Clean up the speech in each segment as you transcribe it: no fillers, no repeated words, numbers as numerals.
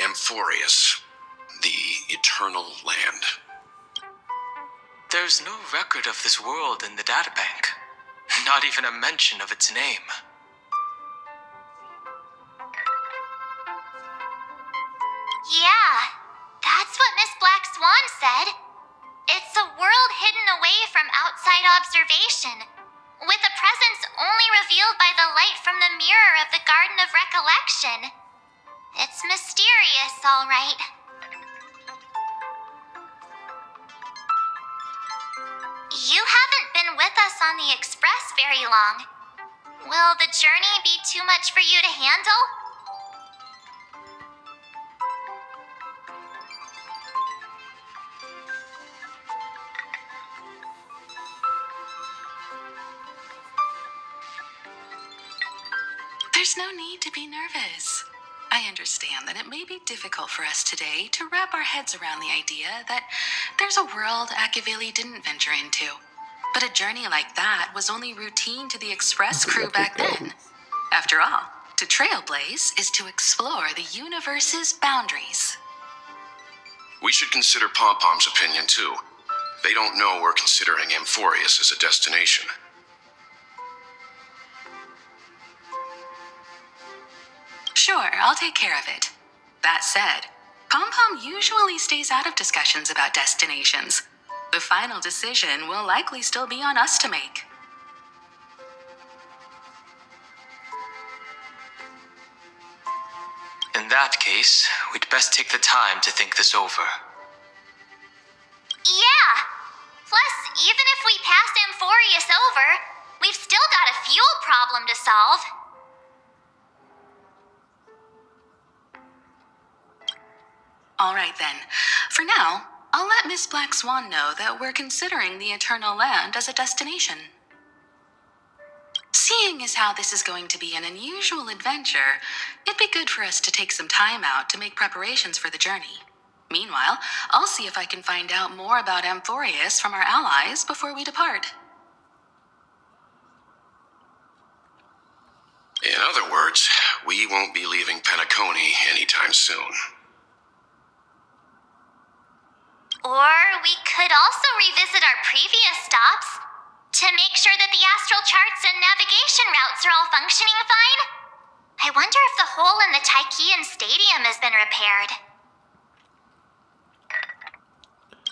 Amphorius, the Eternal Land. There's no record of this world in the databank. Not even a mention of its name. Yeah, that's what Miss Black Swan said. It's a world hidden away from outside observation, with a presence only revealed by the light from the mirror of the Garden of Recollection. It's mysterious, all right. You haven't been with us on the Express very long. Will the journey be too much for you to handle? There's no need to be nervous. I understand that it may be difficult for us today to wrap our heads around the idea that there's a world Akavili didn't venture into. But a journey like that was only routine to the Express crew back then. After all, to trailblaze is to explore the universe's boundaries. We should consider Pom-Pom's opinion, too. They don't know we're considering Amphorius as a destination. Sure, I'll take care of it. That said, Pom-Pom usually stays out of discussions about destinations. The final decision will likely still be on us to make. In that case, we'd best take the time to think this over. Yeah! Plus, even if we pass Amphorius over, we've still got a fuel problem to solve. All right then. For now, I'll let Miss Black Swan know that we're considering the Eternal Land as a destination. Seeing as how this is going to be an unusual adventure, it'd be good for us to take some time out to make preparations for the journey. Meanwhile, I'll see if I can find out more about Amphorius from our allies before we depart. In other words, we won't be leaving Penacony anytime soon. Or we could also revisit our previous stops to make sure that the astral charts and navigation routes are all functioning fine. I wonder if the hole in the Tychean Stadium has been repaired.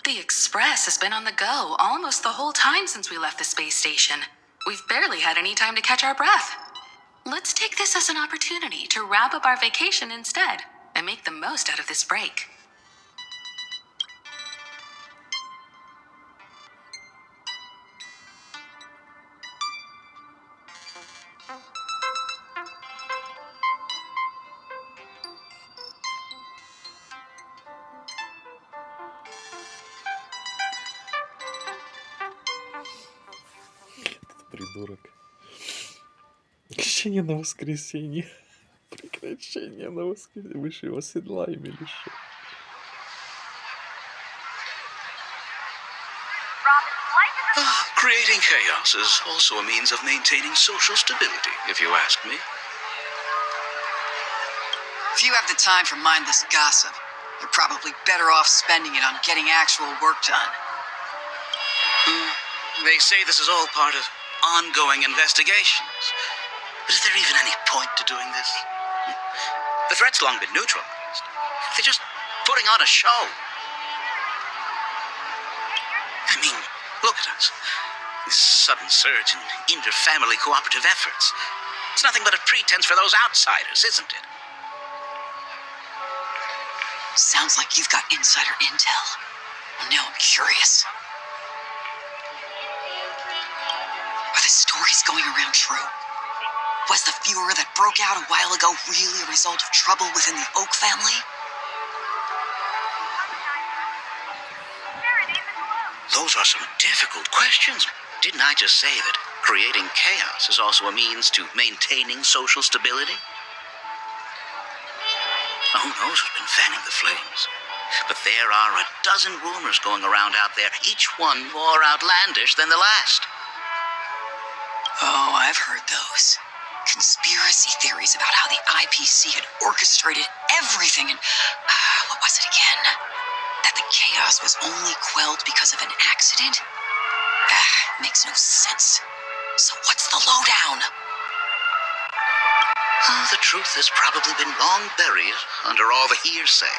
The Express has been on the go almost the whole time since we left the space station. We've barely had any time to catch our breath. Let's take this as an opportunity to wrap up our vacation instead and make the most out of this break. Придурок. Крещение на воскресенье. Прекращение на воскресенье. Вы же его седлаем или что? Creating chaos is also a means of maintaining social stability, if you ask me. If you have the time for mindless gossip, you're probably better off spending it on getting actual work done. They say this is all part of ongoing investigations. But is there even any point to doing this? The threat's long been neutralized. They're just putting on a show. I mean, look at us. This sudden surge in inter-family cooperative efforts. It's nothing but a pretense for those outsiders, isn't it? Sounds like you've got insider intel. Now I'm curious. Are the stories going around true? Was the furor that broke out a while ago really a result of trouble within the Oak family? Those are some difficult questions. Didn't I just say that creating chaos is also a means to maintaining social stability? Who knows who's been fanning the flames? But there are a dozen rumors going around out there, each one more outlandish than the last. Oh, I've heard those. conspiracy theories about how the IPC had orchestrated everything and, what was it again? That the chaos was only quelled because of an accident? Makes no sense. So what's the lowdown? The truth has probably been long buried under all the hearsay.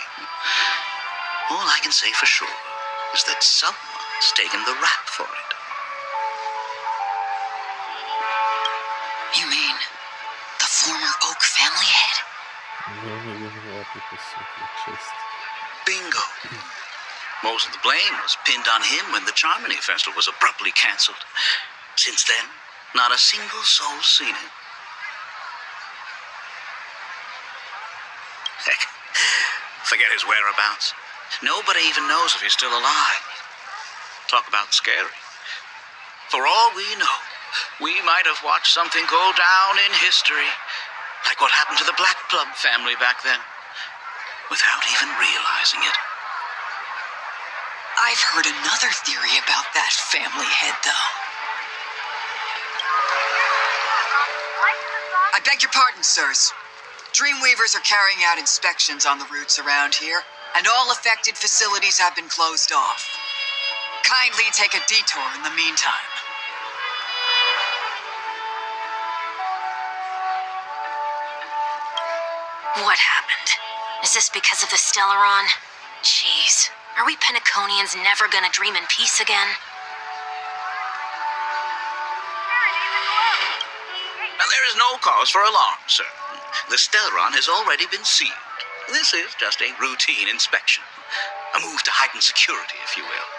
All I can say for sure is that someone's taken the rap for it. You mean the former Oak family head? Не виноватый, по сути, честь. Bingo. Most of the blame was pinned on him when the Charmony Festival was abruptly cancelled. Since then, not a single soul's seen him. Heck, forget his whereabouts. Nobody even knows if he's still alive. Talk about scary. For all we know, we might have watched something go down in history, like what happened to the Black Plum family back then, without even realizing it. I've heard another theory about that family head, though. I beg your pardon, sirs. Dreamweavers are carrying out inspections on the routes around here, and all affected facilities have been closed off. Kindly take a detour in the meantime. What happened? Is this because of the Stellaron? Jeez, are we Penaconians never gonna dream in peace again? Now, there is no cause for alarm, sir. The Stellaron has already been sealed. This is just a routine inspection. A move to heighten security, if you will.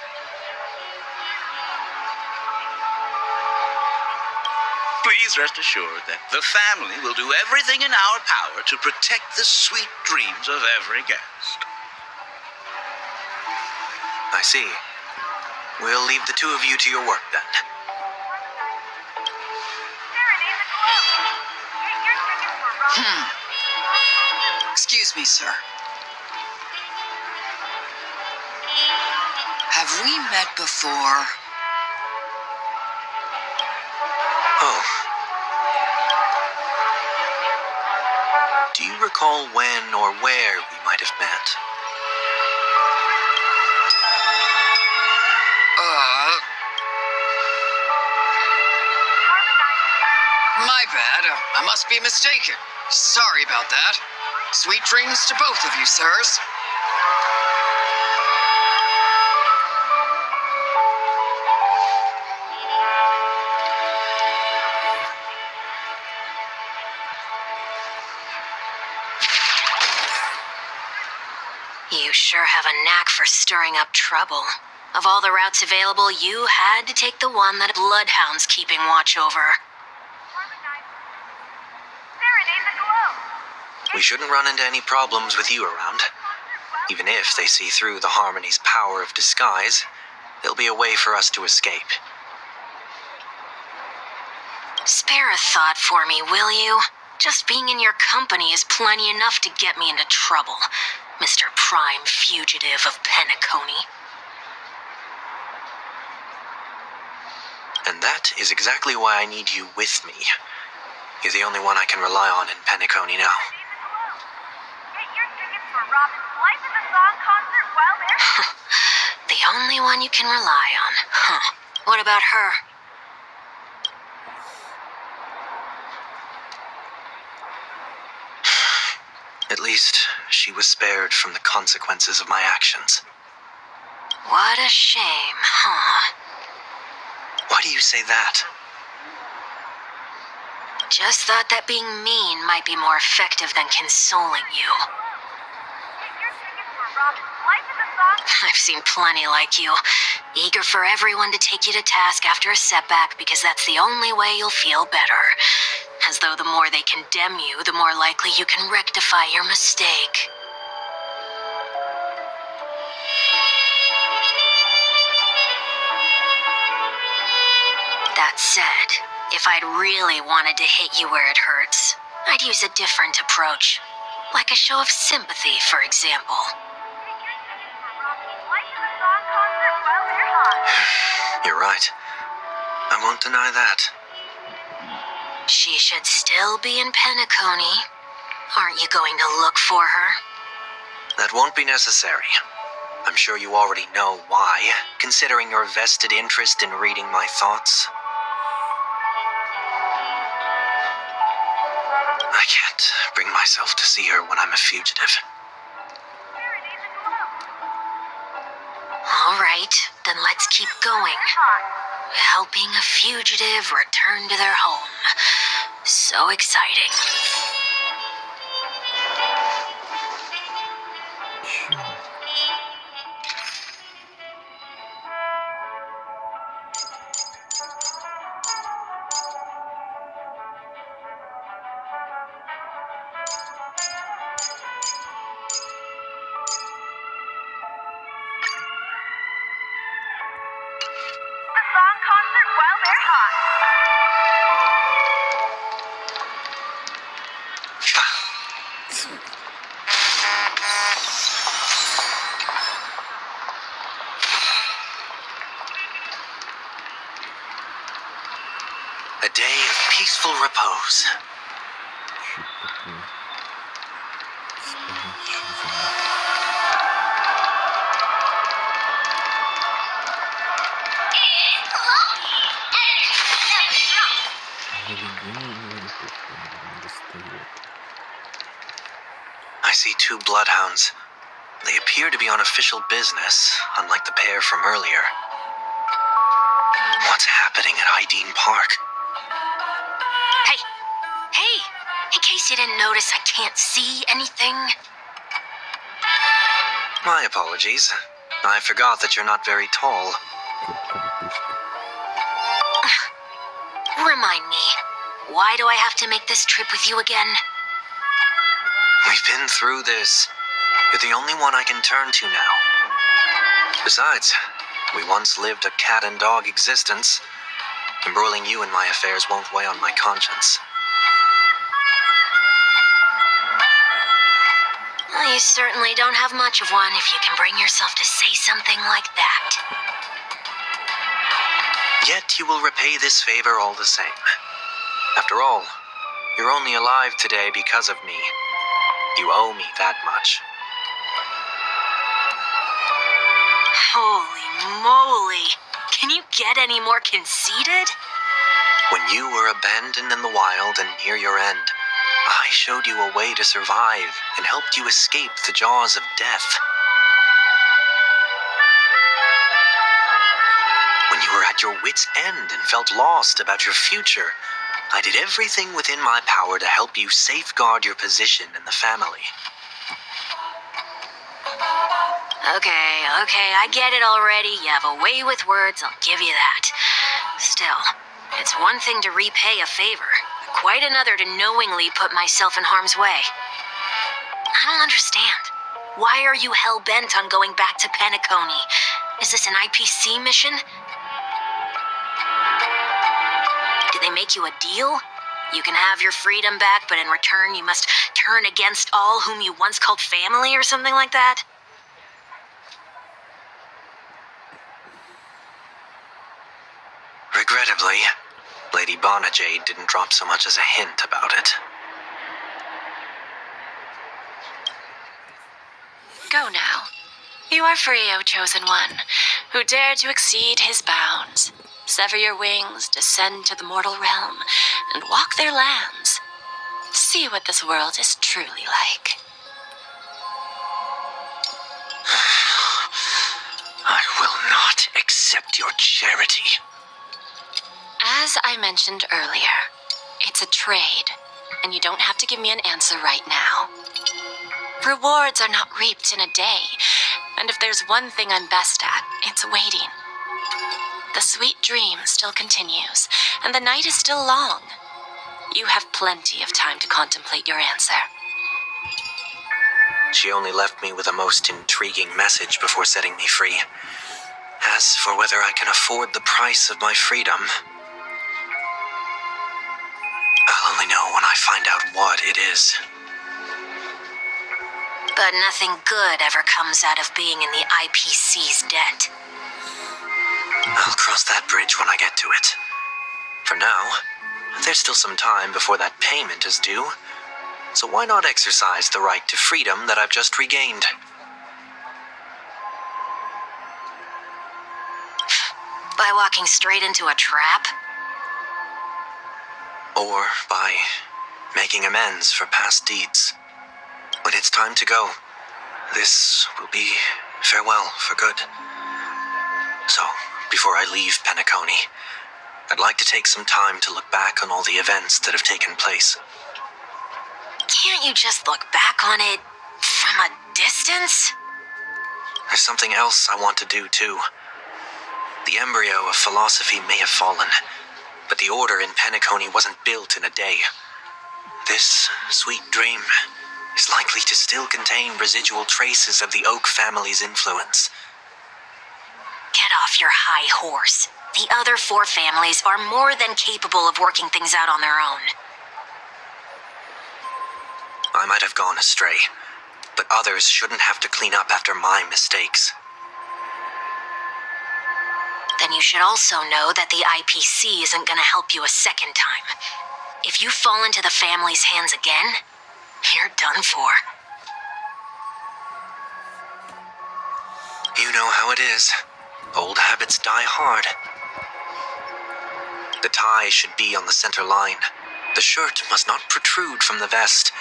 Please rest assured that the family will do everything in our power to protect the sweet dreams of every guest. I see. We'll leave the two of you to your work then. Excuse me, sir. Have we met before? Oh. Do you recall when or where we might have met? My bad. I must be mistaken. Sorry about that. Sweet dreams to both of you, sirs. You sure have a knack for stirring up trouble. Of all the routes available, you had to take the one that Bloodhound's keeping watch over. We shouldn't run into any problems with you around. Even if they see through the Harmony's power of disguise, there'll be a way for us to escape. Spare a thought for me, will you? Just being in your company is plenty enough to get me into trouble, Mr. Prime Fugitive of Penacony. And that is exactly why I need you with me. You're the only one I can rely on in Penacony now. The only one you can rely on. Huh. What about her? At least, she was spared from the consequences of my actions. What a shame, huh? Why do you say that? Just thought that being mean might be more effective than consoling you. I've seen plenty like you, eager for everyone to take you to task after a setback because that's the only way you'll feel better. As though the more they condemn you, the more likely you can rectify your mistake. That said, if I'd really wanted to hit you where it hurts, I'd use a different approach. Like a show of sympathy, for example. You're right. I won't deny that. She should still be in Penacony. Aren't you going to look for her? That won't be necessary. I'm sure you already know why, considering your vested interest in reading my thoughts. I can't bring myself to see her when I'm a fugitive. All right, then let's keep going. Helping a fugitive return to their home. So exciting. A day of peaceful repose. I see two bloodhounds. They appear to be on official business, unlike the pair from earlier. What's happening at Ideen Park? Hey, in case you didn't notice, I can't see anything. My apologies. I forgot that you're not very tall. Remind me, why do I have to make this trip with you again? We've been through this. You're the only one I can turn to now. Besides, we once lived a cat and dog existence. Embroiling you in my affairs won't weigh on my conscience. Well, you certainly don't have much of one if you can bring yourself to say something like that. Yet you will repay this favor all the same. After all, you're only alive today because of me. You owe me that much. Holy moly! Can you get any more conceited? When you were abandoned in the wild and near your end, I showed you a way to survive and helped you escape the jaws of death. When you were at your wit's end and felt lost about your future, I did everything within my power to help you safeguard your position in the family. Okay, I get it already. You have a way with words, I'll give you that. Still, it's one thing to repay a favor, quite another to knowingly put myself in harm's way. I don't understand. Why are you hell-bent on going back to Penacony? Is this an IPC mission? Did they make you a deal? You can have your freedom back, but in return you must turn against all whom you once called family or something like that? Regrettably, Lady Bonajade didn't drop so much as a hint about it. Go now. You are free, O Chosen One, who dare to exceed his bounds. Sever your wings, descend to the mortal realm, and walk their lands. See what this world is truly like. I will not accept your charity. As I mentioned earlier, it's a trade, and you don't have to give me an answer right now. Rewards are not reaped in a day, and if there's one thing I'm best at, it's waiting. The sweet dream still continues, and the night is still long. You have plenty of time to contemplate your answer. She only left me with a most intriguing message before setting me free. As for whether I can afford the price of my freedom, I'll only know when I find out what it is. But nothing good ever comes out of being in the IPC's debt. I'll cross that bridge when I get to it. For now, there's still some time before that payment is due. So why not exercise the right to freedom that I've just regained? By walking straight into a trap? Or by making amends for past deeds. When it's time to go, this will be farewell for good. So, before I leave Penacony, I'd like to take some time to look back on all the events that have taken place. Can't you just look back on it from a distance? There's something else I want to do, too. The embryo of philosophy may have fallen, but the order in Penacony wasn't built in a day. This sweet dream is likely to still contain residual traces of the Oak family's influence. Get off your high horse. The other 4 families are more than capable of working things out on their own. I might have gone astray, but others shouldn't have to clean up after my mistakes. Then you should also know that the IPC isn't going to help you a second time. If you fall into the family's hands again, you're done for. You know how it is. Old habits die hard. The tie should be on the center line. The shirt must not protrude from the vest.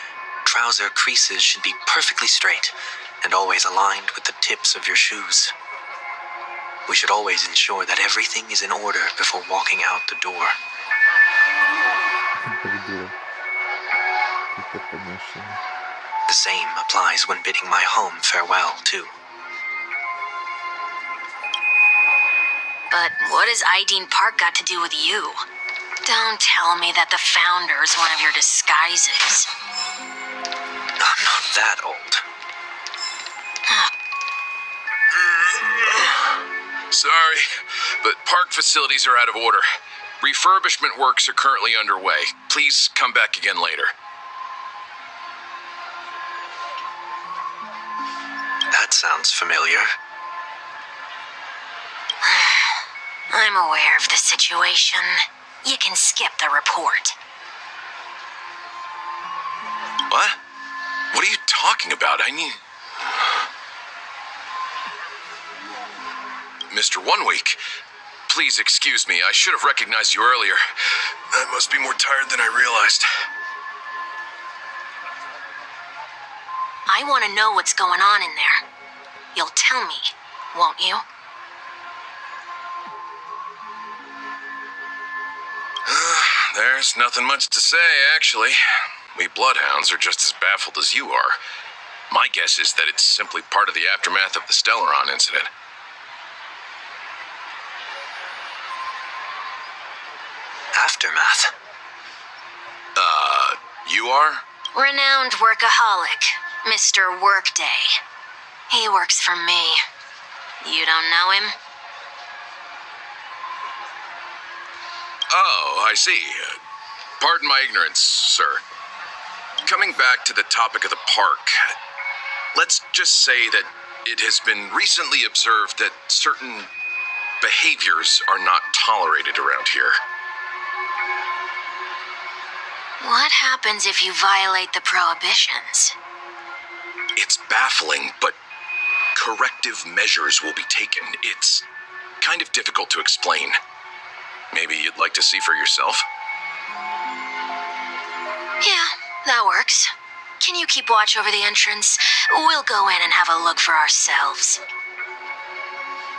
Trouser creases should be perfectly straight and always aligned with the tips of your shoes. We should always ensure that everything is in order before walking out the door. The same applies when bidding my home farewell, too. But what has Ideen Park got to do with you? Don't tell me that the Founder's one of your disguises. I'm not that old. Sorry, but park facilities are out of order. Refurbishment works are currently underway. Please come back again later. That sounds familiar. I'm aware of the situation. You can skip the report. What? What are you talking about? I mean... Mr. One Week, please excuse me. I should have recognized you earlier. I must be more tired than I realized. I want to know what's going on in there. You'll tell me, won't you? There's nothing much to say, actually. We Bloodhounds are just as baffled as you are. My guess is that it's simply part of the aftermath of the Stellaron incident. Aftermath? You are? Renowned workaholic, Mr. Workday. He works for me. You don't know him? Oh, I see. Pardon my ignorance, sir. Coming back to the topic of the park, let's just say that it has been recently observed that certain behaviors are not tolerated around here. What happens if you violate the prohibitions? It's baffling, but corrective measures will be taken. It's kind of difficult to explain. Maybe you'd like to see for yourself? Yeah, that works. Can you keep watch over the entrance? We'll go in and have a look for ourselves.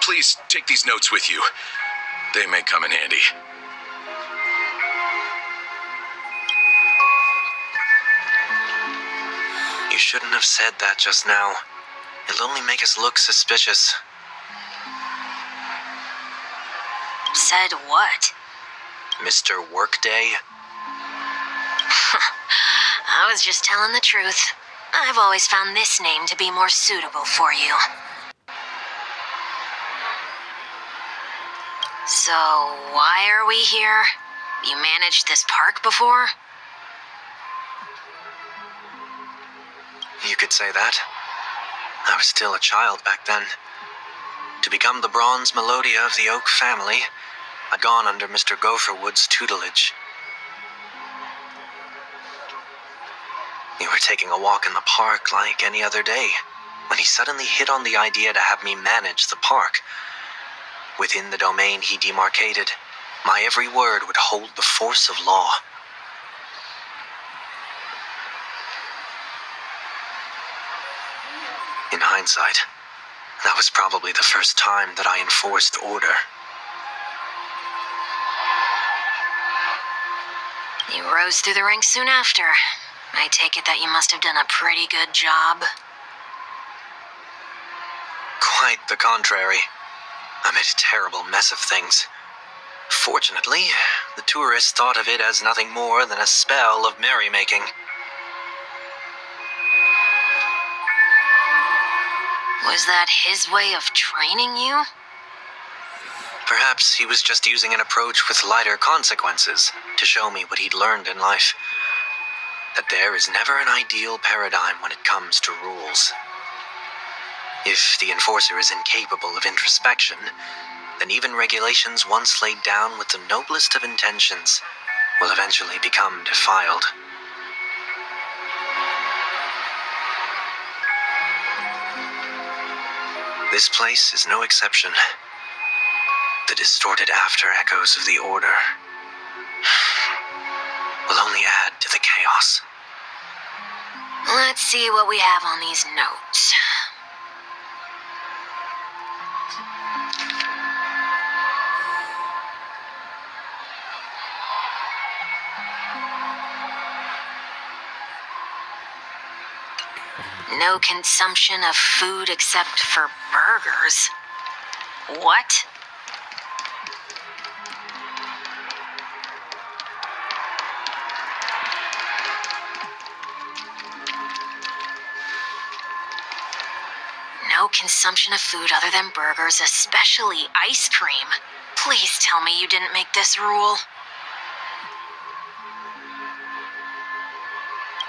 Please take these notes with you. They may come in handy. You shouldn't have said that just now. It'll only make us look suspicious. Said what? Mr. Workday? I was just telling the truth. I've always found this name to be more suitable for you. So, why are we here? You managed this park before? You could say that. I was still a child back then. To become the bronze Melodia of the Oak family, I'd gone under Mr. Gopherwood's tutelage. were taking a walk in the park like any other day, when he suddenly hit on the idea to have me manage the park. Within the domain he demarcated, my every word would hold the force of law. In hindsight, that was probably the first time that I enforced order. You rose through the ranks soon after. I take it that you must have done a pretty good job. Quite the contrary. I made a terrible mess of things. Fortunately, the tourists thought of it as nothing more than a spell of merrymaking. Was that his way of training you? Perhaps he was just using an approach with lighter consequences to show me what he'd learned in life. That there is never an ideal paradigm when it comes to rules. If the enforcer is incapable of introspection, then even regulations once laid down with the noblest of intentions will eventually become defiled. This place is no exception. The distorted after echoes of the order will only add to the chaos. Let's see what we have on these notes. No consumption of food except for burgers. What? No consumption of food other than burgers, especially ice cream. Please tell me you didn't make this rule.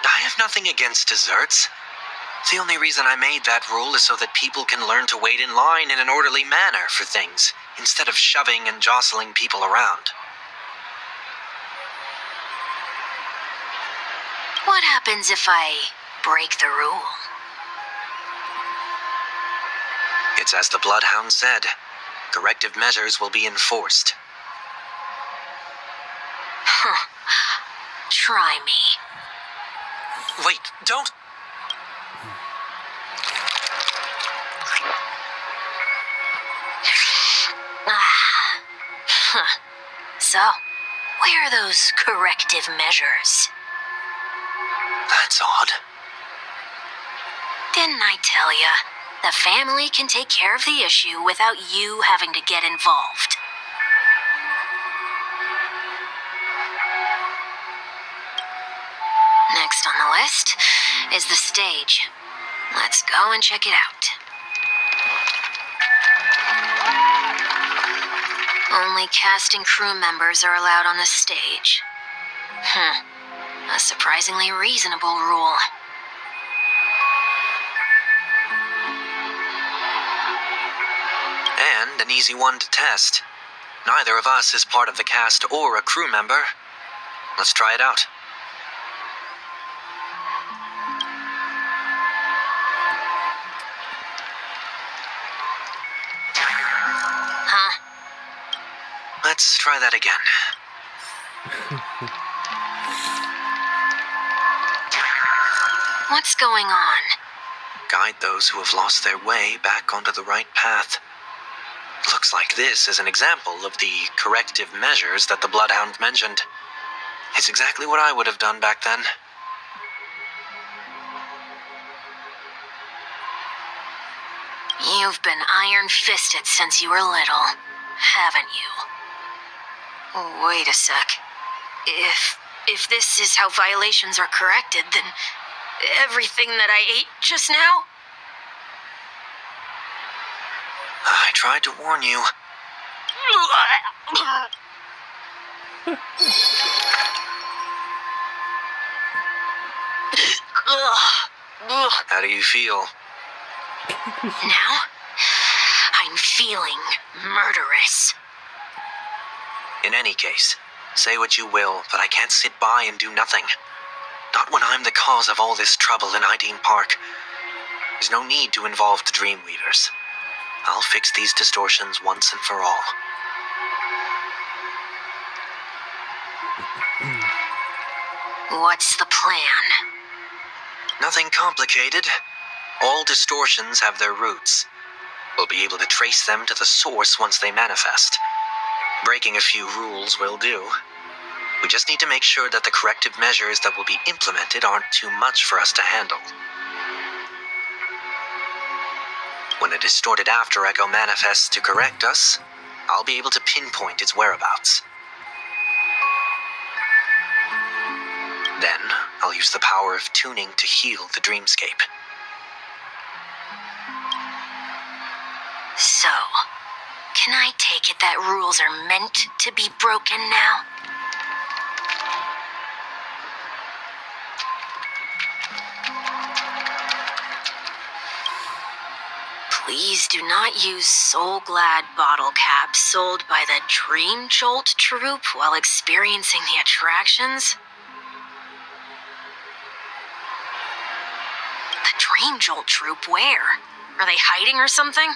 I have nothing against desserts. The only reason I made that rule is so that people can learn to wait in line in an orderly manner for things, instead of shoving and jostling people around. What happens if I break the rule? It's as the Bloodhound said. Corrective measures will be enforced. Huh. Try me. Wait, don't! So, where are those corrective measures? That's odd. Didn't I tell ya? The family can take care of the issue without you having to get involved. Next on the list is the stage. Let's go and check it out. Only cast and crew members are allowed on the stage. A surprisingly reasonable rule. And an easy one to test. Neither of us is part of the cast or a crew member. Let's try it out. Huh? Let's try that again. What's going on? Guide those who have lost their way back onto the right path. Looks like this is an example of the corrective measures that the Bloodhound mentioned. It's exactly what I would have done back then. You've been iron-fisted since you were little, haven't you? Wait a sec. If this is how violations are corrected, then everything that I ate just now? I tried to warn you. How do you feel? Now, I'm feeling murderous. In any case, say what you will, but I can't sit by and do nothing. Not when I'm the cause of all this trouble in Ideen Park. There's no need to involve the Dreamweavers. I'll fix these distortions once and for all. What's the plan? Nothing complicated. All distortions have their roots. We'll be able to trace them to the source once they manifest. Breaking a few rules will do. We just need to make sure that the corrective measures that will be implemented aren't too much for us to handle. When a distorted after echo manifests to correct us, I'll be able to pinpoint its whereabouts. Then, I'll use the power of tuning to heal the dreamscape. So, can I take it that rules are meant to be broken now? Please do not use Soul Glad bottle caps sold by the Dream Jolt troupe while experiencing the attractions. The Dream Jolt troupe, where? Are they hiding or something?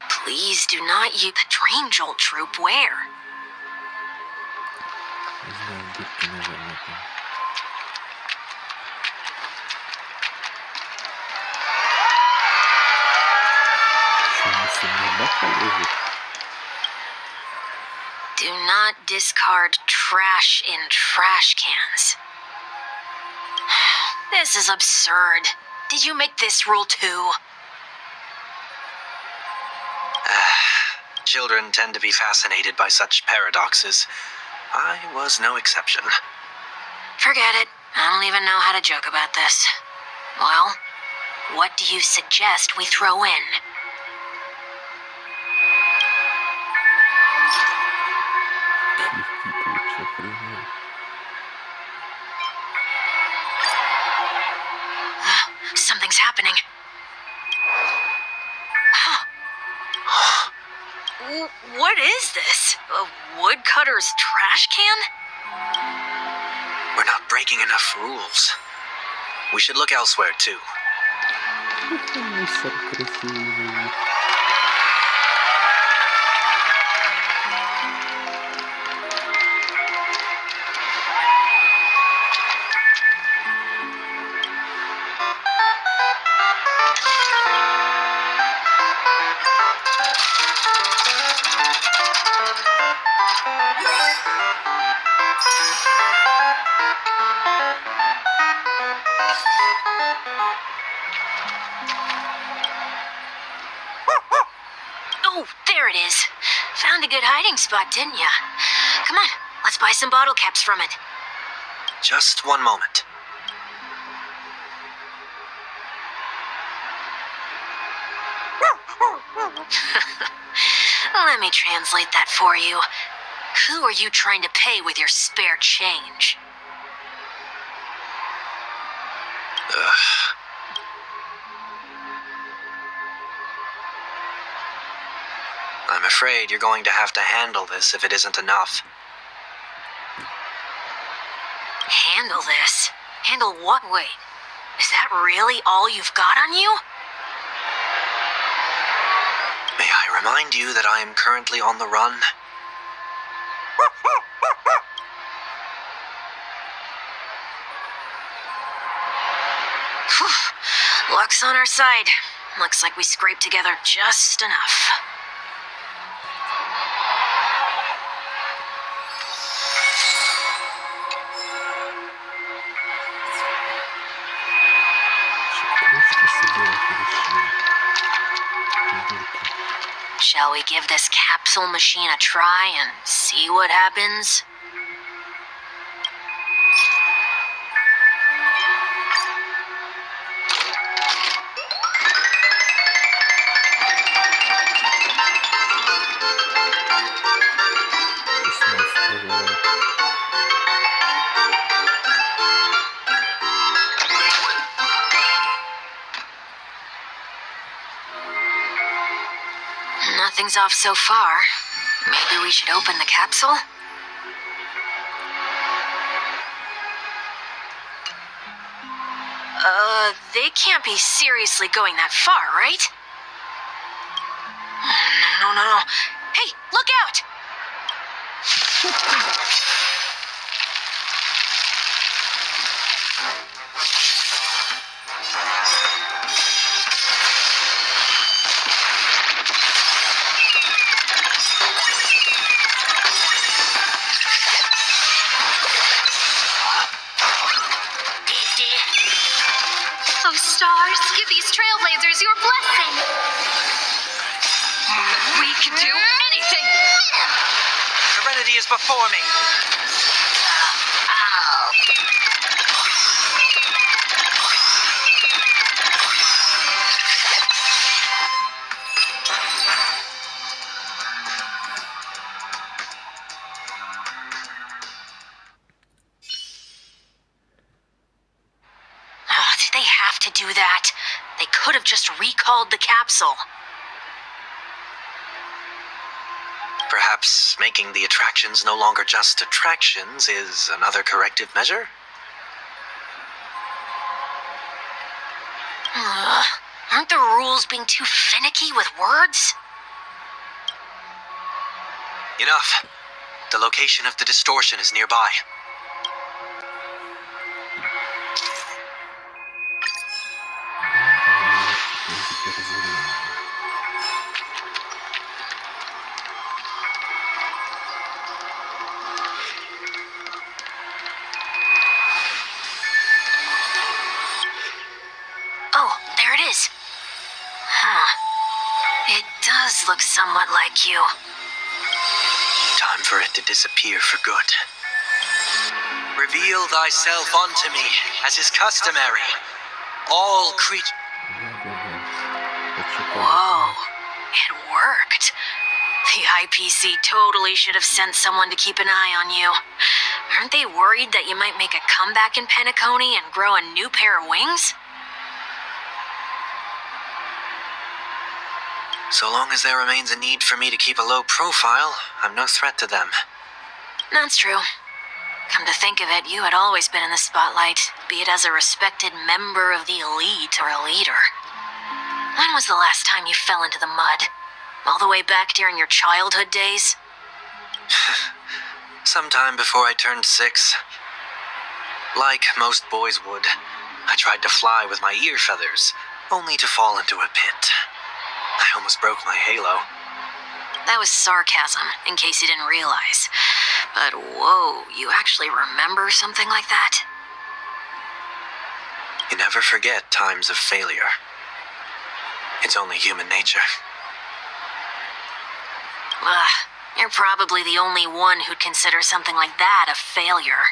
Please do not use the Dream Jolt troupe, where? Не знаю, дырки, наверное, там. Что, мусорная бака лежит? Do not discard trash in trash cans. This is absurd. Did you make this rule too? Children tend to be fascinated by such paradoxes. I was no exception. Forget it. I don't even know how to joke about this. Well, what do you suggest we throw in? Клевки, ты вообще охренел. Something's happening. What is this? A woodcutter's trash can? We're not breaking enough rules. We should look elsewhere, too. Мусор красивый. Oh, there it is. Found a good hiding spot, didn't ya? Come on, let's buy some bottle caps from it. Just one moment. Let me translate that for you. Who are you trying to pay with your spare change? I'm afraid you're going to have to handle this if it isn't enough. Handle this? Handle what? Wait, is that really all you've got on you? May I remind you that I am currently on the run? Whew. Luck's on our side. Looks like we scraped together just enough. Кружки собирать решили. Придурки. Shall we give this capsule machine a try and see what happens? Письмо стволовое. Nothing things off so far. Maybe we should open the capsule? They can't be seriously going that far, right? Oh, no. Hey, look out! Oh, stars, give these trailblazers your blessing. We can do anything! Serenity is before me. Oh, did they have to do that? They could have just recalled the capsule. Perhaps making the attractions no longer just attractions is another corrective measure? Aren't the rules being too finicky with words? Enough. The location of the distortion is nearby. Oh, there it is. Huh. It does look somewhat like you. Time for it to disappear for good. Reveal thyself unto me, as is customary. All creatures. Whoa, it worked. The IPC totally should have sent someone to keep an eye on you. Aren't they worried that you might make a comeback in Penacony and grow a new pair of wings? So long as there remains a need for me to keep a low profile, I'm no threat to them. That's true. Come to think of it, you had always been in the spotlight, be it as a respected member of the elite or a leader. When was the last time you fell into the mud? All the way back during your childhood days? Sometime before I turned 6. Like most boys would, I tried to fly with my ear feathers, only to fall into a pit. I almost broke my halo. That was sarcasm, in case you didn't realize. But whoa, you actually remember something like that? You never forget times of failure. It's only human nature. Ugh, you're probably the only one who'd consider something like that a failure.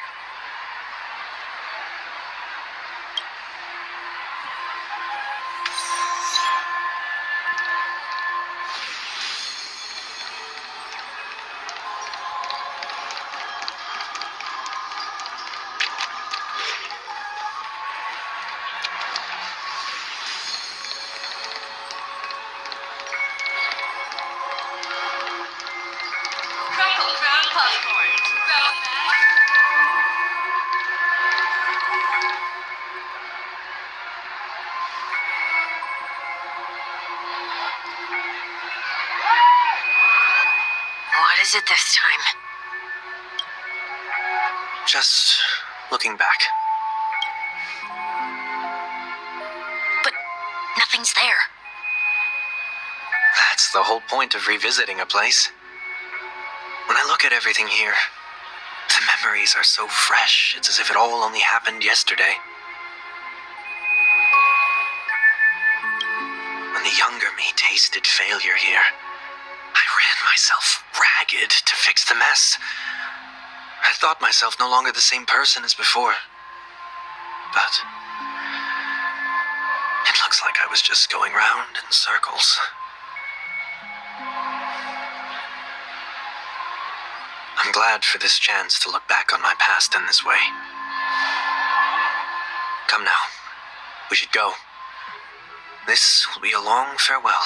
What is it this time? Just looking back. But nothing's there. That's the whole point of revisiting a place. When I look at everything here, the memories are so fresh, it's as if it all only happened yesterday. When the younger me tasted failure here, I ran myself ragged to fix the mess. I thought myself no longer the same person as before. But it looks like I was just going round in circles. I'm glad for this chance to look back on my past in this way. Come now, we should go. This will be a long farewell.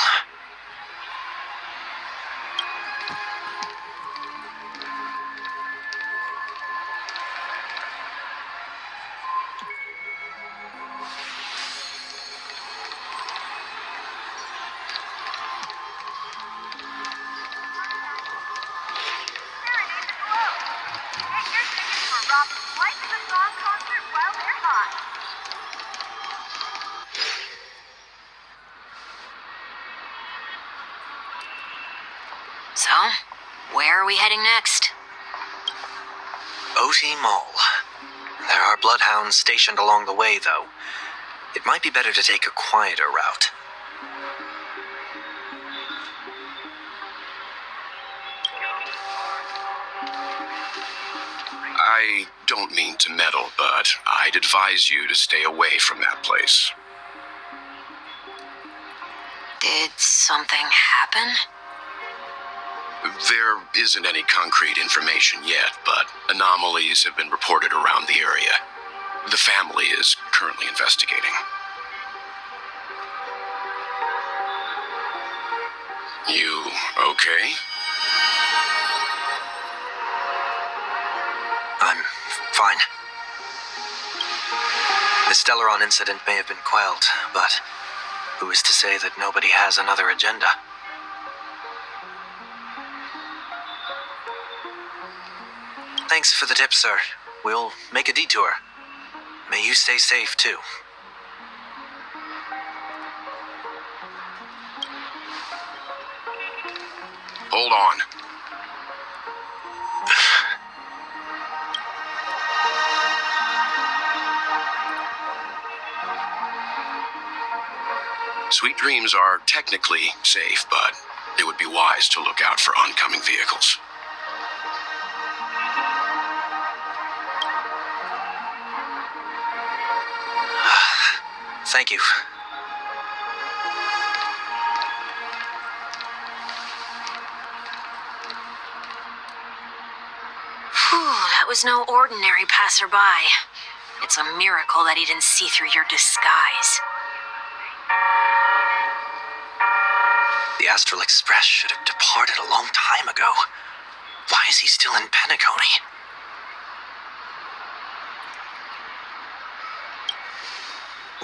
off like the song concert while they're hot. So, where are we heading next? OT Mall. There are bloodhounds stationed along the way, though. It might be better to take a quieter route. I don't mean to meddle, but I'd advise you to stay away from that place. Did something happen? There isn't any concrete information yet, but anomalies have been reported around the area. The family is currently investigating. You okay? I'm fine. The Stellaron incident may have been quelled, but who is to say that nobody has another agenda? Thanks for the tip, sir. We'll make a detour. May you stay safe, too. Hold on. Sweet Dreams are technically safe, but it would be wise to look out for oncoming vehicles. Thank you. Whew, that was no ordinary passerby. It's a miracle that he didn't see through your disguise. The Astral Express should have departed a long time ago. Why is he still in Penacony?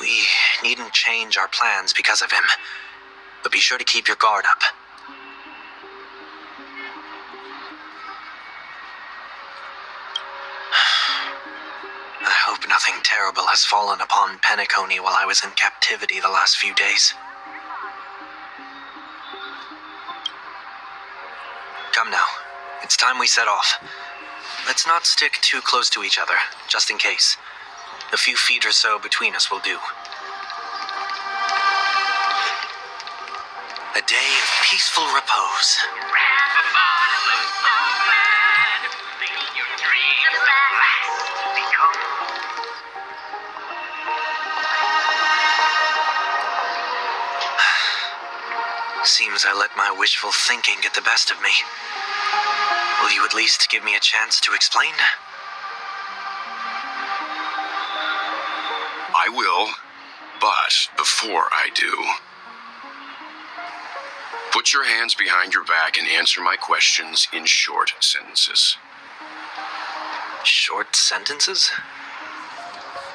We needn't change our plans because of him, but be sure to keep your guard up. I hope nothing terrible has fallen upon Penacony while I was in captivity the last few days. Come now, it's time we set off. Let's not stick too close to each other, just in case. A few feet or so between us will do. A day of peaceful repose. Seems I let my wishful thinking get the best of me. Will you at least give me a chance to explain? I will, but before I do, put your hands behind your back and answer my questions in short sentences. Short sentences?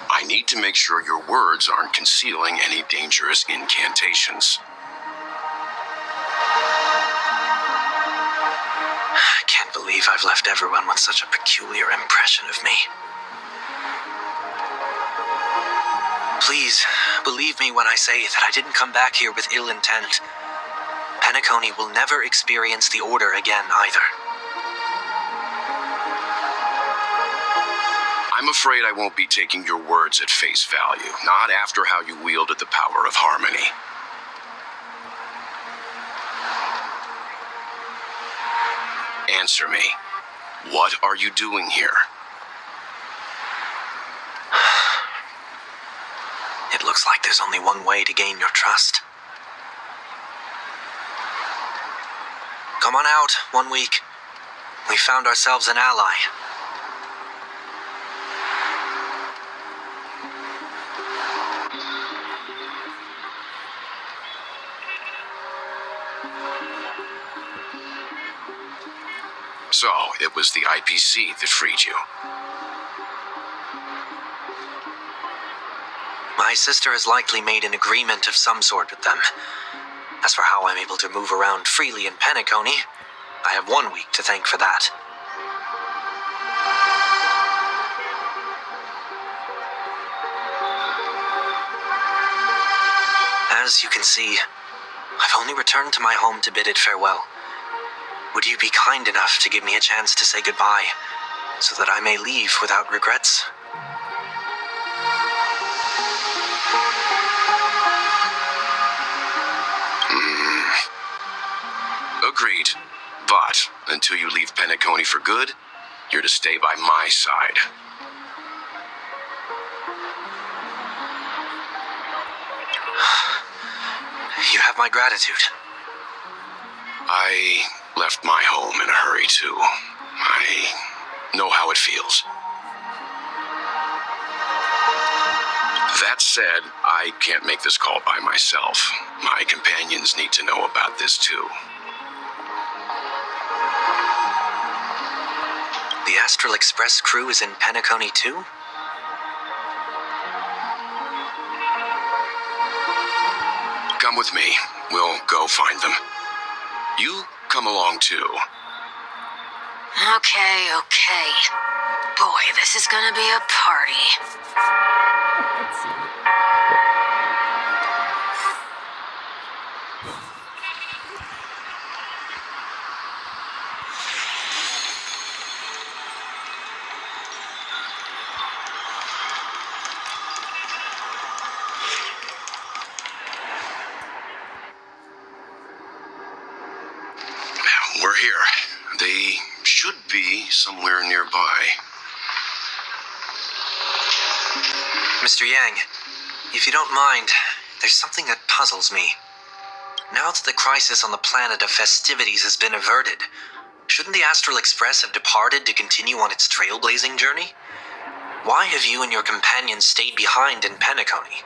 I need to make sure your words aren't concealing any dangerous incantations. I can't believe I've left everyone with such a peculiar impression of me. Please, believe me when I say that I didn't come back here with ill intent. Penacony will never experience the Order again, either. I'm afraid I won't be taking your words at face value, not after how you wielded the power of harmony. Answer me. What are you doing here? It looks like there's only one way to gain your trust. Come on out, 1 week. We found ourselves an ally. So, it was the IPC that freed you. My sister has likely made an agreement of some sort with them. As for how I'm able to move around freely in Penacony, I have 1 week to thank for that. As you can see, I've only returned to my home to bid it farewell. Would you be kind enough to give me a chance to say goodbye, so that I may leave without regrets? Agreed. But until you leave Penacony for good, you're to stay by my side. You have my gratitude. I left my home in a hurry, too. I know how it feels. That said, I can't make this call by myself. My companions need to know about this, too. The Astral Express crew is in Penacony too? Come with me. We'll go find them. You come along, too. Okay. Boy, this is gonna be a party. We're here. They should be somewhere nearby. Mr. Yang, if you don't mind, there's something that puzzles me. Now that the crisis on the planet of festivities has been averted, shouldn't the Astral Express have departed to continue on its trailblazing journey? Why have you and your companions stayed behind in Penacony?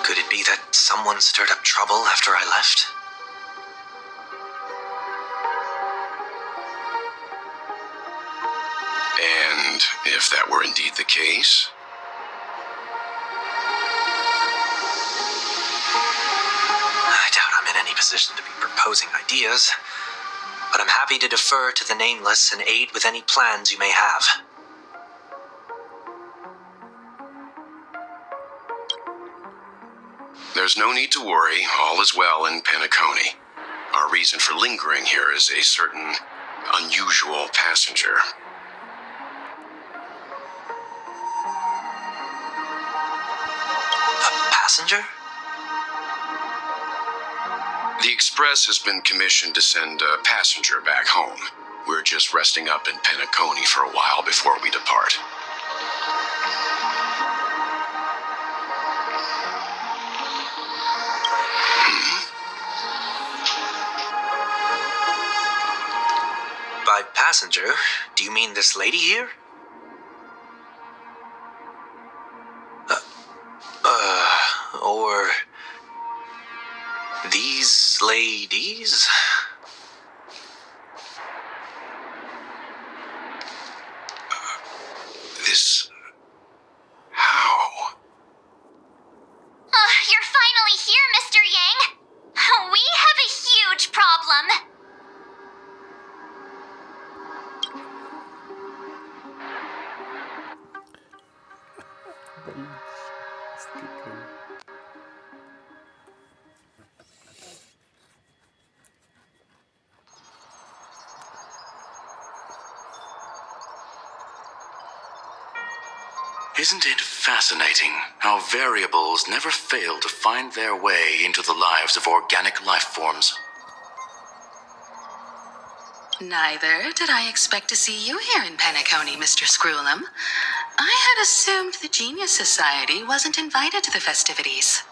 Could it be that someone stirred up trouble after I left? And if that were indeed the case, I doubt I'm in any position to be proposing ideas, but I'm happy to defer to the nameless and aid with any plans you may have. there's no need to worry. All is well in Penacony. Our reason for lingering here is a certain unusual passenger. A passenger? The Express has been commissioned to send a passenger back home. We're just resting up in Penacony for a while before we depart. By passenger, do you mean this lady here? Or these ladies? This... how? You're finally here, Mr. Yang. We have a huge problem. Блин, стыкаю. Isn't it fascinating how variables never fail to find their way into the lives of organic life forms? Neither did I expect to see you here in Penacony, Mr. Screwlum. I had assumed the Genius Society wasn't invited to the festivities.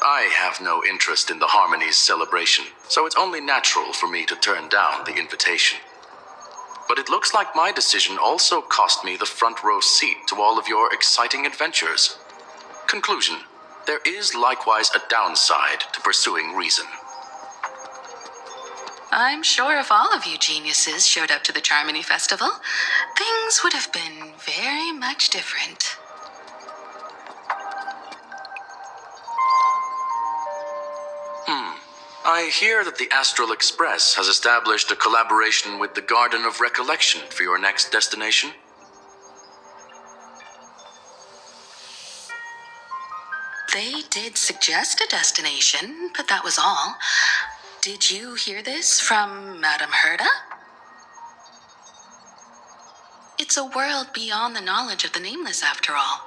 I have no interest in the Harmony's celebration, so it's only natural for me to turn down the invitation. But it looks like my decision also cost me the front row seat to all of your exciting adventures. Conclusion: there is likewise a downside to pursuing reason. I'm sure if all of you geniuses showed up to the Charmony Festival, things would have been very much different. I hear that the Astral Express has established a collaboration with the Garden of Recollection for your next destination. They did suggest a destination, but that was all. Did you hear this from Madame Herda? It's a world beyond the knowledge of the Nameless, after all.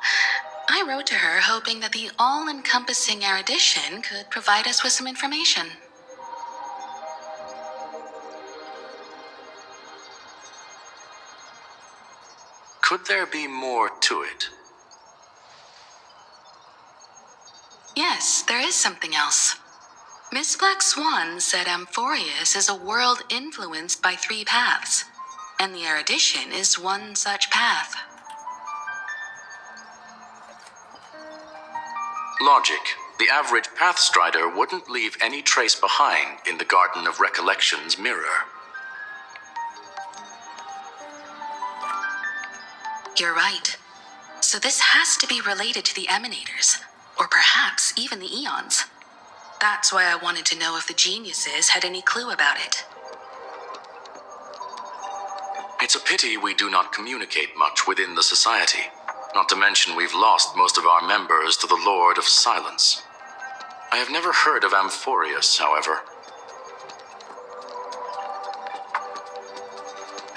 I wrote to her hoping that the all-encompassing erudition could provide us with some information. Could there be more to it? Yes, there is something else. Miss Black Swan said Amphorius is a world influenced by 3 paths, and the erudition is one such path. Logic. The average Pathstrider wouldn't leave any trace behind in the Garden of Recollection's mirror. You're right. So this has to be related to the Emanators, or perhaps even the Eons. That's why I wanted to know if the geniuses had any clue about it. It's a pity we do not communicate much within the society. Not to mention we've lost most of our members to the Lord of Silence. I have never heard of Amphorius, however.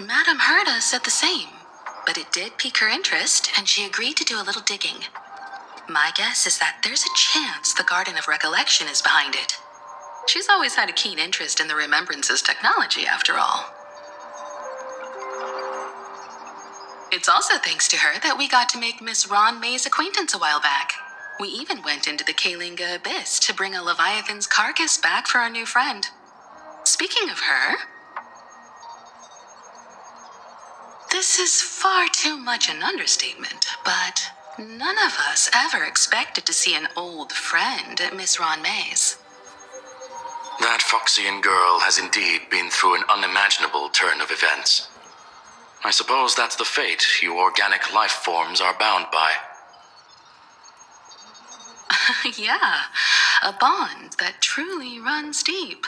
Madame Herda said the same, but it did pique her interest, and she agreed to do a little digging. My guess is that there's a chance the Garden of Recollection is behind it. She's always had a keen interest in the Remembrance's technology, after all. It's also thanks to her that we got to make Miss Ron May's acquaintance a while back. We even went into the Kalinga Abyss to bring a Leviathan's carcass back for our new friend. Speaking of her, this is far too much an understatement, but none of us ever expected to see an old friend at Miss Ron May's. That Foxian girl has indeed been through an unimaginable turn of events. I suppose that's the fate you organic life forms are bound by. Yeah, a bond that truly runs deep.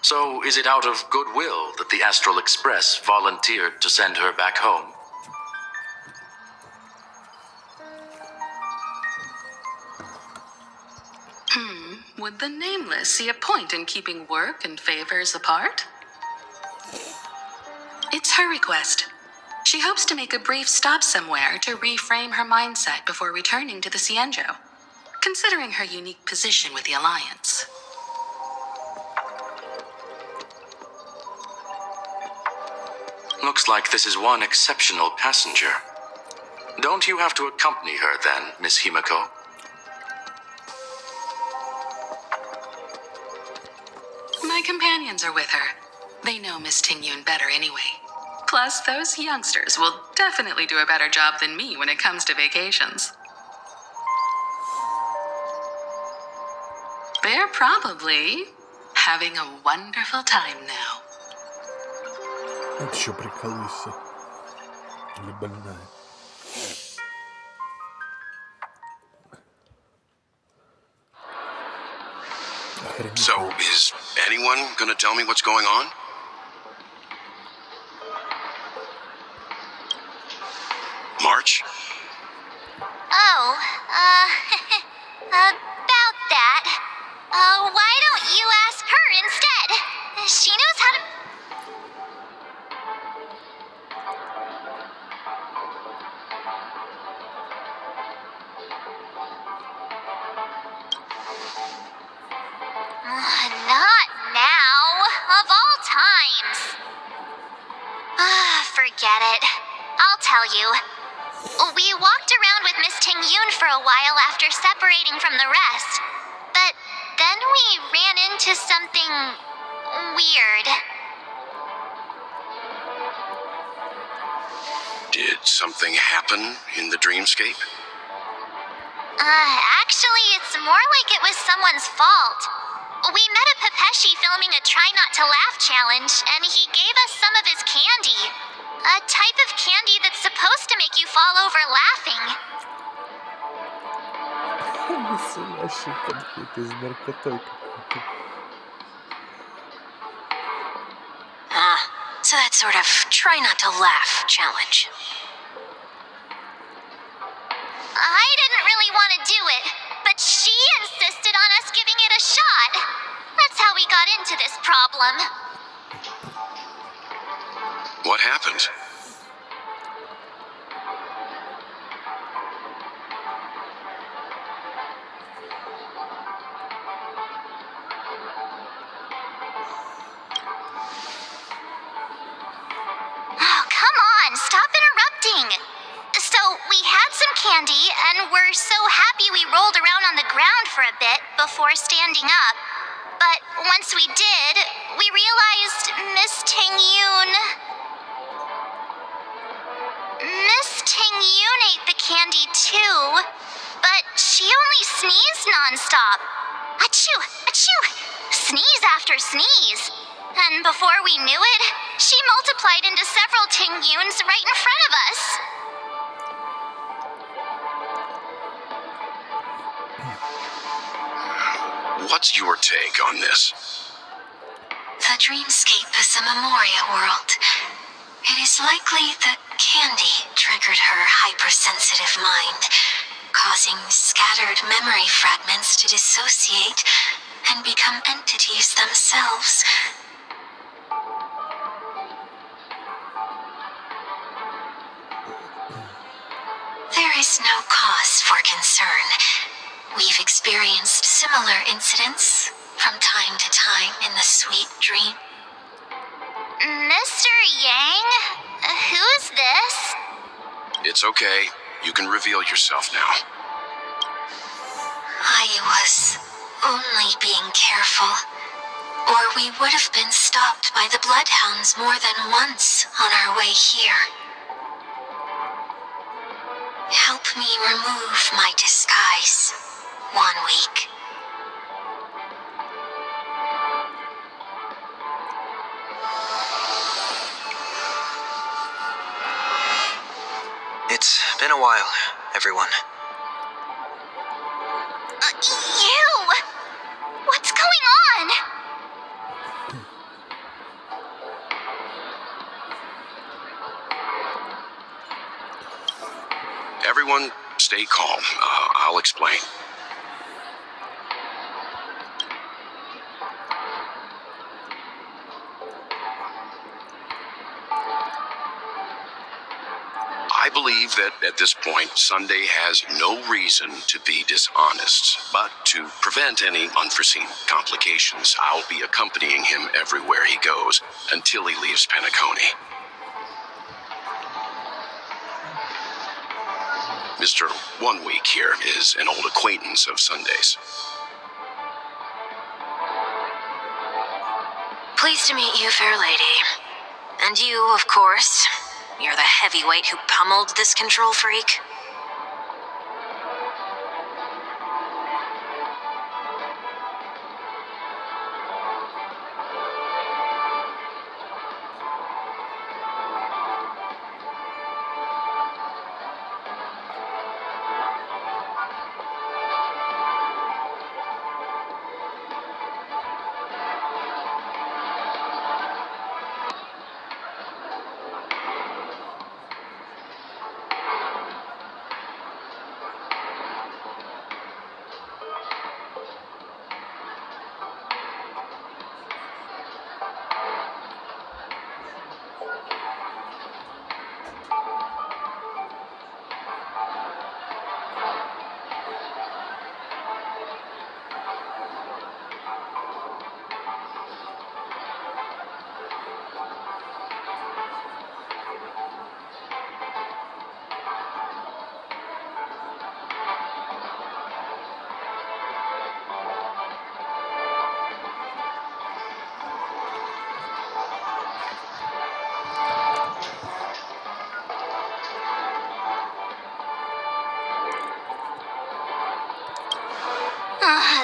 So is it out of goodwill that the Astral Express volunteered to send her back home? Would the Nameless see a point in keeping work and favors apart? It's her request. She hopes to make a brief stop somewhere to reframe her mindset before returning to the Cienjo, considering her unique position with the Alliance. Looks like this is one exceptional passenger. Don't you have to accompany her then, Miss Himiko? My companions are with her. They know Miss Tingyun better anyway. Plus, those youngsters will definitely do a better job than me when it comes to vacations. They're probably having a wonderful time now. Это что, приколыся? Или больная? So, is anyone gonna tell me what's going on? March? Oh, about that. Why don't you ask her instead? She knows how to. Not now. Of all times. Forget it. I'll tell you. We walked around with Miss Tingyun for a while after separating from the rest. But then we ran into something weird. Did something happen in the dreamscape? Actually, it's more like it was someone's fault. We met a Pepeshi filming a Try Not to Laugh challenge, and he gave us some of his candy. A type of candy that's supposed to make you fall over laughing. Настоящий конфет из наркотой какой-то. sort of try not to laugh challenge. I didn't really want to do it, but she insisted on us giving it a shot. That's how we got into this problem. What happened? Oh, come on, stop interrupting. So, we had some candy, and we're so happy we rolled around on the ground for a bit before standing up. But once we did, we realized Miss Ting-yoon ate the candy too, but she only sneezed nonstop. Achoo! Achoo! Sneeze after sneeze. And before we knew it, she multiplied into several Ting-yoons right in front of us. What's your take on this? The dreamscape is a memoria world. It is likely that candy triggered her hypersensitive mind, causing scattered memory fragments to dissociate and become entities themselves. There is no cause for concern. We've experienced similar incidents from time to time in the sweet dream. Mr. Yang? Who's this? It's okay. You can reveal yourself now. I was only being careful, or we would have been stopped by the bloodhounds more than once on our way here. Help me remove my disguise. 1 week. It's been a while, everyone. You! What's going on? Everyone, stay calm. I'll explain. I believe that at this point, Sunday has no reason to be dishonest. But to prevent any unforeseen complications, I'll be accompanying him everywhere he goes until he leaves Penacony. Mr. 1 Week here is an old acquaintance of Sunday's. Pleased to meet you, fair lady. And you, of course. You're the heavyweight who pummeled this control freak.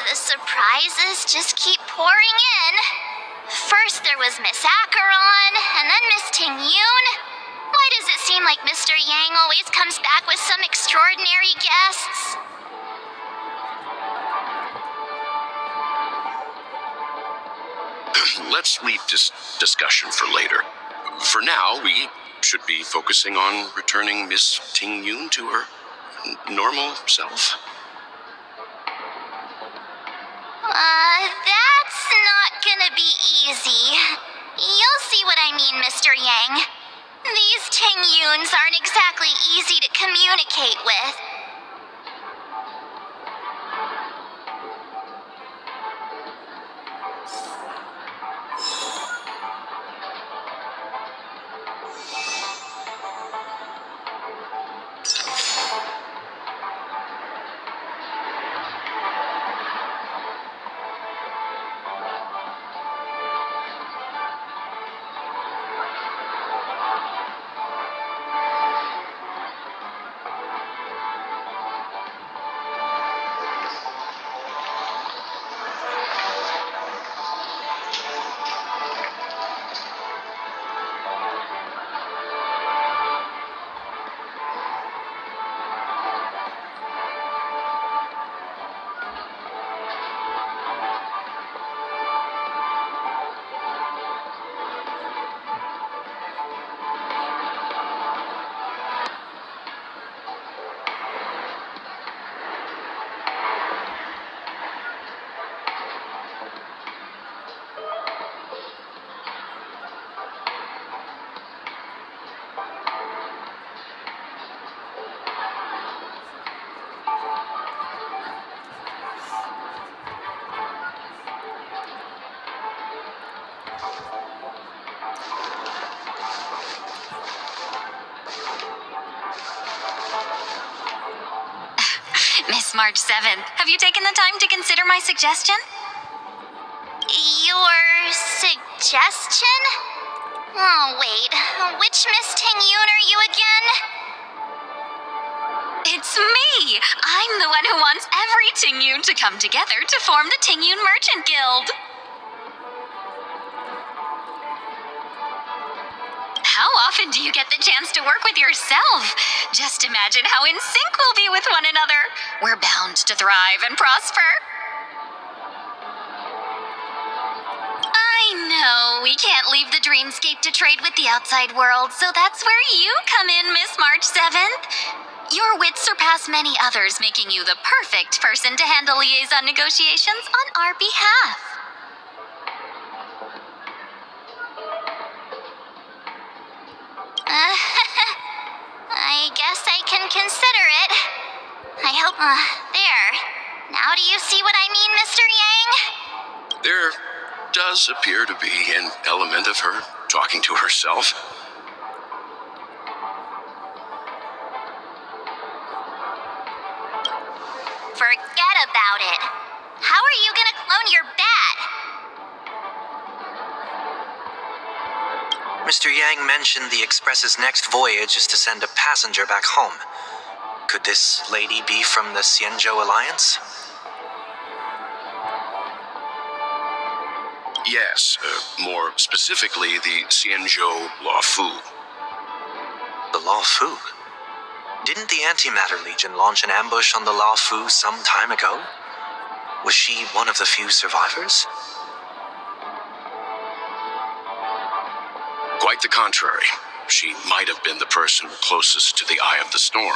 The surprises just keep pouring in. First there was Miss Acheron, and then Miss Ting-yoon. Why does it seem like Mr. Yang always comes back with some extraordinary guests? Let's leave this discussion for later. For now, we should be focusing on returning Miss Ting Yun to her normal self. That's not gonna be easy. You'll see what I mean, Mr. Yang. These Ting Yuns aren't exactly easy to communicate with. Miss March 7th, have you taken the time to consider my suggestion? Your suggestion? Oh, wait. Which Miss Ting Yun are you again? It's me! I'm the one who wants every Ting Yun to come together to form the Ting Yun Merchant Guild. How often do you get the chance to work with yourself? Just imagine how in sync we'll be with one another. We're bound to thrive and prosper. I know we can't leave the dreamscape to trade with the outside world, so that's where you come in, Miss March 7th. Your wits surpass many others, making you the perfect person to handle liaison negotiations on our behalf. I guess I can consider it. I hope. There. Now do you see what I mean, Mr. Yang? There does appear to be an element of her talking to herself. Forget about it. How are you gonna clone your bat? Mr. Yang mentioned the Express's next voyage is to send a passenger back home. Could this lady be from the Xianzhou Alliance? Yes, more specifically, the Xianzhou Luofu. The Luofu? Didn't the Antimatter Legion launch an ambush on the Luofu some time ago? Was she one of the few survivors? Quite the contrary. She might have been the person closest to the eye of the storm.